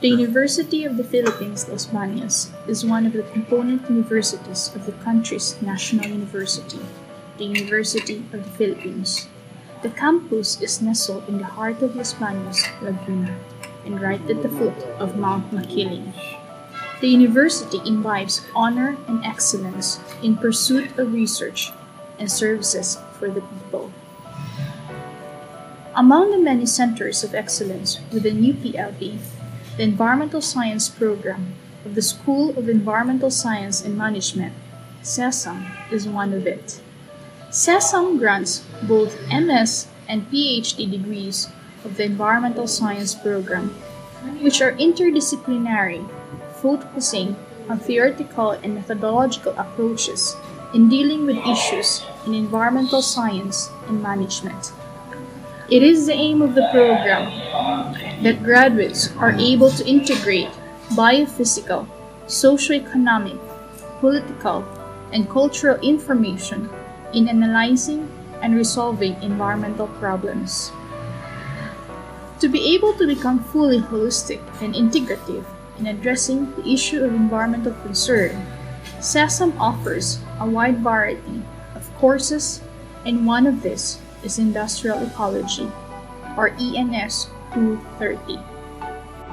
The University of the Philippines Los Banos is one of the component universities of the country's national university, the University of the Philippines. The campus is nestled in the heart of Los Banos, Laguna, and right at the foot of Mount Makiling. The university imbibes honor and excellence in pursuit of research and services for the people. Among the many centers of excellence within UPLB, the Environmental Science program of the School of Environmental Science and Management, SESAM, is one of it. SESAM grants both MS and PhD degrees of the Environmental Science program, which are interdisciplinary, focusing on theoretical and methodological approaches in dealing with issues in environmental science and management. It is the aim of the program that graduates are able to integrate biophysical, socioeconomic, political, and cultural information in analyzing and resolving environmental problems. To be able to become fully holistic and integrative in addressing the issue of environmental concern, SESAM offers a wide variety of courses, and one of these is Industrial Ecology, or ENS 230.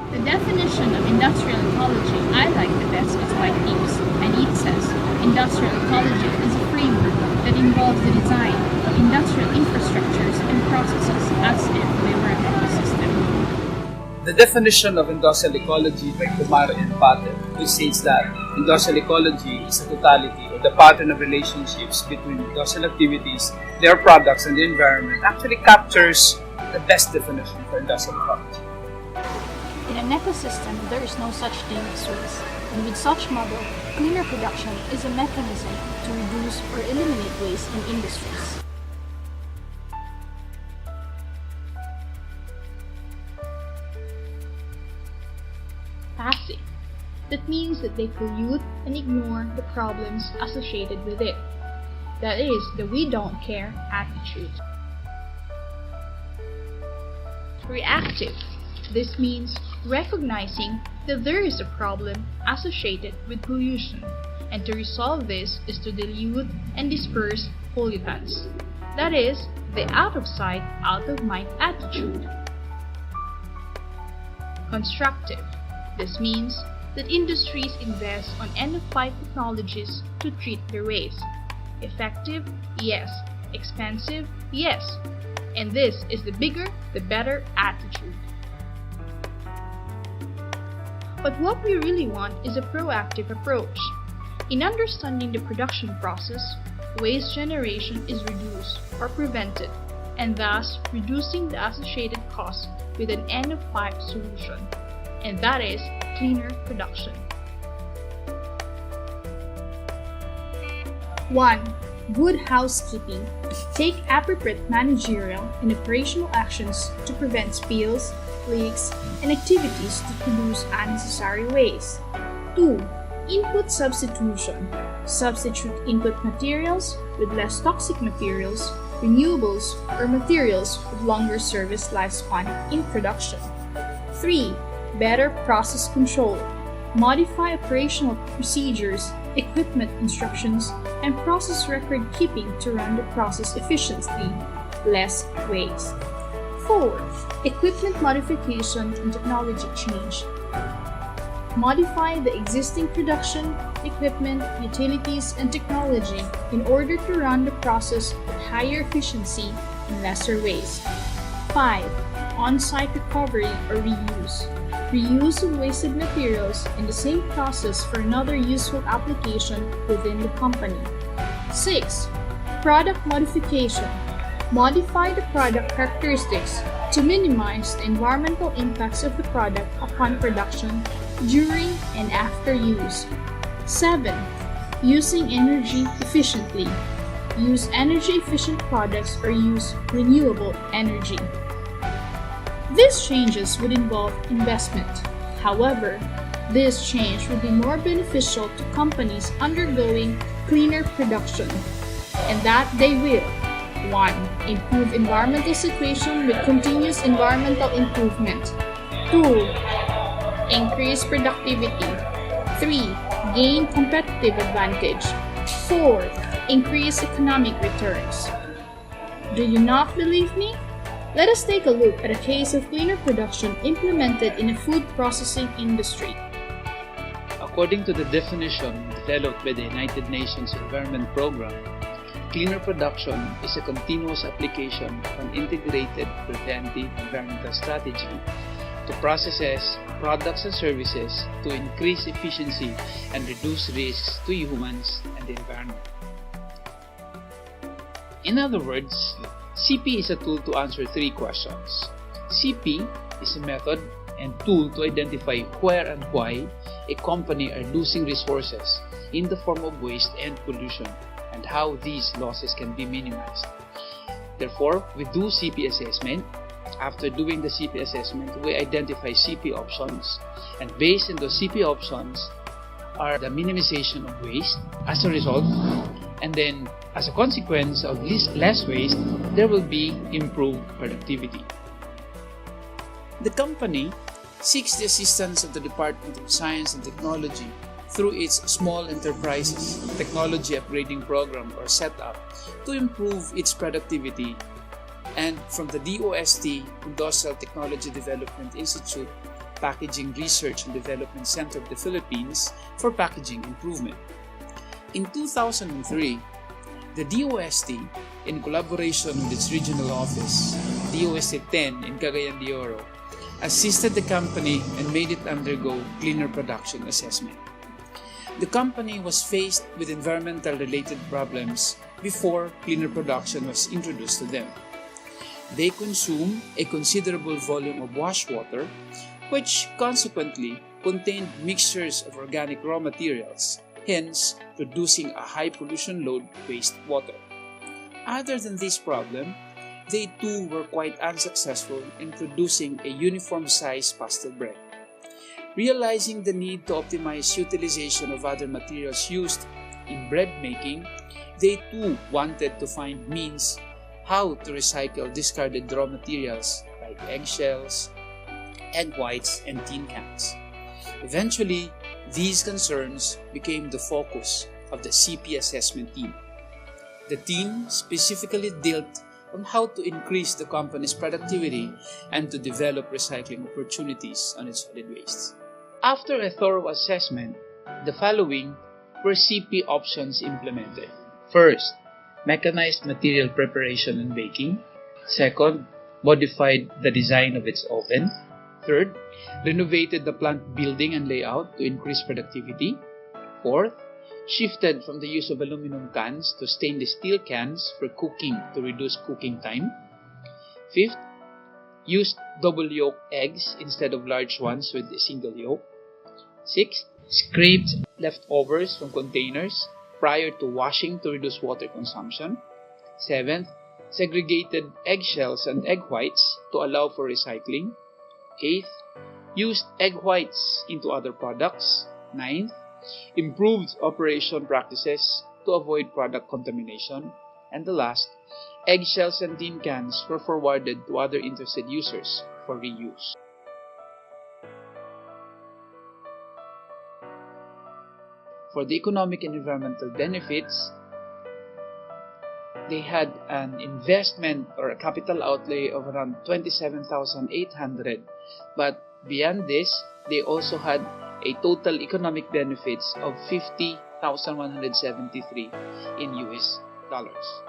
The definition of industrial ecology I like the best is by Peace, and it says, industrial ecology is a framework that involves the design of industrial infrastructures and processes as if they were an ecosystem. The definition of industrial ecology by Kumar and Patel, which states that industrial ecology is a totality of the pattern of relationships between industrial activities, their products, and the environment, actually captures the best definition for industrial ecology. In an ecosystem, there is no such thing as waste, and with such model, cleaner production is a mechanism to reduce or eliminate waste in industries. Passive. That means that they pollute and ignore the problems associated with it. That is the we don't care attitude. Reactive. This means recognizing that there is a problem associated with pollution, and to resolve this is to dilute and disperse pollutants. That is the out of sight, out of mind attitude. Constructive. This means that industries invest on end-of-life technologies to treat their waste. Effective? Yes. Expensive? Yes. And this is the bigger, the better attitude. But what we really want is a proactive approach. In understanding the production process, waste generation is reduced or prevented, and thus reducing the associated cost with an end-of-life solution, and that is cleaner production. 1. Good housekeeping. Take appropriate managerial and operational actions to prevent spills, leaks, and activities to produce unnecessary waste. 2. Input substitution. Substitute input materials with less toxic materials, renewables, or materials with longer service lifespan in production. 3. Better process control. Modify operational procedures, equipment instructions, and process record keeping to run the process efficiently. Less waste. 4. Equipment modification and technology change. Modify the existing production, equipment, utilities, and technology in order to run the process with higher efficiency and lesser waste. 5. On-site recovery or reuse. Reuse of wasted materials in the same process for another useful application within the company. 6. Product modification. Modify the product characteristics to minimize the environmental impacts of the product upon production, during, and after use. 7. Using energy efficiently. Use energy-efficient products or use renewable energy. These changes would involve investment. However, this change would be more beneficial to companies undergoing cleaner production, and that they will 1. Improve environmental situation with continuous environmental improvement. 2. Increase productivity. 3. Gain competitive advantage. 4. Increase economic returns. Do you not believe me? Let us take a look at a case of cleaner production implemented in a food processing industry. According to the definition developed by the United Nations Environment Programme, cleaner production is a continuous application of an integrated preventive environmental strategy to processes, products and services to increase efficiency and reduce risks to humans and the environment. In other words, CP is a tool to answer 3 questions. CP is a method and tool to identify where and why a company are losing resources in the form of waste and pollution, and how these losses can be minimized. Therefore, we do CP assessment. After doing the CP assessment, we identify CP options, and based on those CP options are the minimization of waste as a result, and then as a consequence of less waste, there will be improved productivity. The company seeks the assistance of the Department of Science and Technology through its Small Enterprises Technology Upgrading Program or setup to improve its productivity, and from the DOST Industrial Technology Development Institute Packaging Research and Development Center of the Philippines for packaging improvement. In 2003, the DOST, in collaboration with its regional office, DOST 10 in Cagayan de Oro, assisted the company and made it undergo cleaner production assessment. The company was faced with environmental related problems before cleaner production was introduced to them. They consume a considerable volume of wash water, which consequently contained mixtures of organic raw materials, hence producing a high pollution load wastewater. Other than this problem, they too were quite unsuccessful in producing a uniform size pastel bread. Realizing the need to optimize utilization of other materials used in bread making, they too wanted to find means how to recycle discarded raw materials like eggshells, egg whites, and tin cans. Eventually, these concerns became the focus of the CP assessment team. The team specifically dealt on how to increase the company's productivity and to develop recycling opportunities on its solid wastes. After a thorough assessment, the following were CP options implemented. First, mechanized material preparation and baking. Second, modified the design of its oven. Third, renovated the plant building and layout to increase productivity. Fourth, shifted from the use of aluminum cans to stainless steel cans for cooking to reduce cooking time. Fifth, used double yolk eggs instead of large ones with a single yolk. Sixth, scraped leftovers from containers prior to washing to reduce water consumption. Seventh, segregated eggshells and egg whites to allow for recycling. Eighth, used egg whites into other products. Ninth, improved operation practices to avoid product contamination. And the last, eggshells and tin cans were forwarded to other interested users for reuse. For the economic and environmental benefits, they had an investment or a capital outlay of around 27,800, but beyond this, they also had a total economic benefits of 50,173 in US dollars.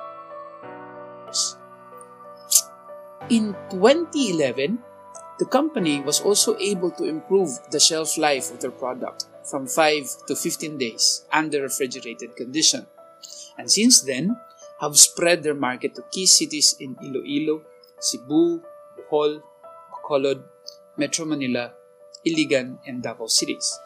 In 2011, the company was also able to improve the shelf life of their product from 5 to 15 days under refrigerated condition, and since then have spread their market to key cities in Iloilo, Cebu, Bohol, Bacolod, Metro Manila, Iligan, and Davao cities.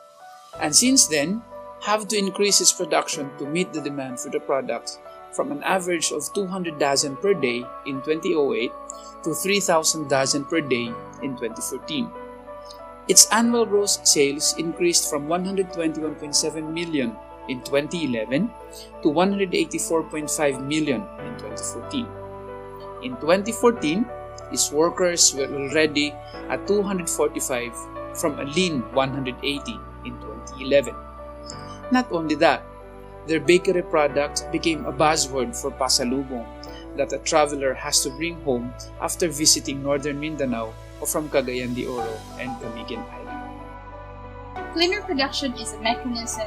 And since then, have to increase its production to meet the demand for the products from an average of 200 dozen per day in 2008 to 3,000 dozen per day in 2014. Its annual gross sales increased from 121.7 million in 2011 to 184.5 million in 2014. In 2014, its workers were already at 245 from a lean 180 in 2011. Not only that, their bakery products became a buzzword for pasalubong that a traveler has to bring home after visiting northern Mindanao or from Cagayan de Oro and Camiguin Island. Cleaner production is a mechanism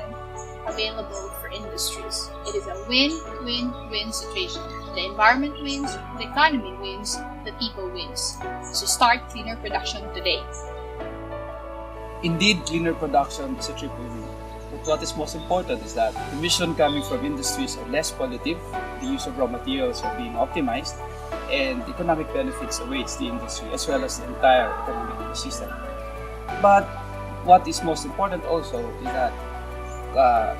available for industries. It is a win-win-win situation. The environment wins, the economy wins, the people wins. So start cleaner production today. Indeed, cleaner production is a triple win. But what is most important is that emissions coming from industries are less pollutive, the use of raw materials are being optimized, and economic benefits awaits the industry as well as the entire economic ecosystem. But what is most important also is that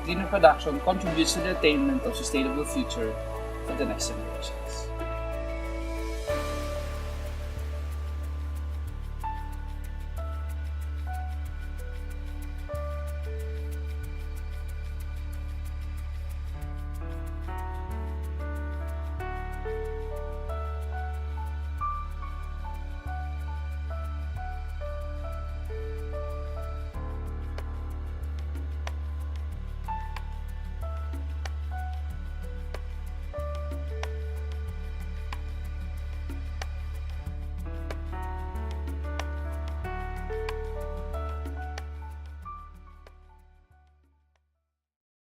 cleaner production contributes to the attainment of sustainable future for the next generation.